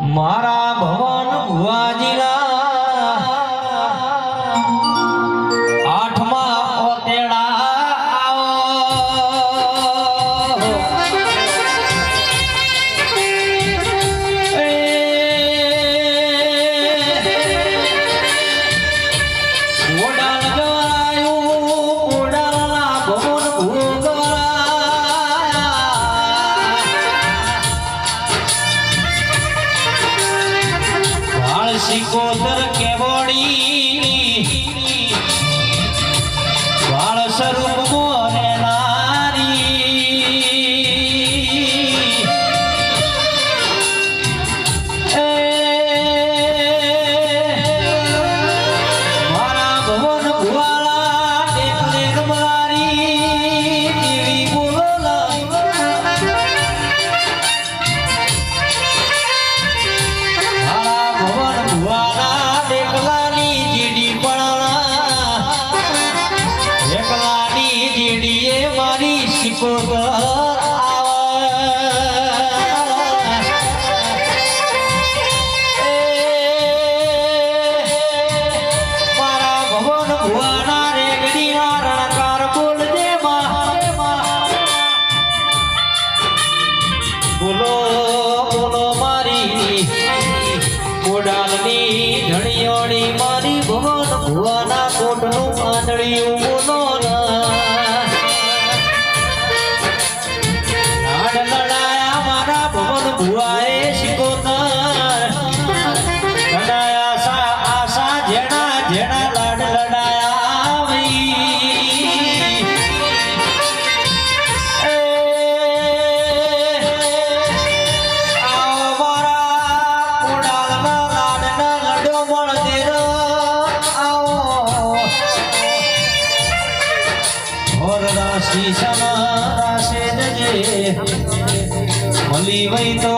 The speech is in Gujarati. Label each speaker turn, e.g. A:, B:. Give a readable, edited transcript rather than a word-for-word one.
A: મારા ભવન ભુવાજીના આઠમા ઓતેડા આવો ઓડાલ ગવાયું ઓડાલના ભવન ભૂગવા સિકોતર કેવડી વાળ સ્વરૂપ મોરે નારી મારા ભવન ભુવાળા ટેકલે રમનારી દેવી બોલા મારા ભવન ભુવાળા એકલાની જીડી પડાણા એકલાની જીડીએ મારી સિકોતર મારા ભવન ભુવાના રેગડીના રણકાર બોલજે બોલો બોલો મારી ઓડાલની ધણીઓની મારી ભવન ભુવાના કોટનું આંધળિયું બોલો લાડ લડાયા મારા ભવન ભુવાએ સિકોતર લડાયા આશા જેણા જેણા લાડ લડાયા રાશિ સમા રાશે જજે મલી વઈ તો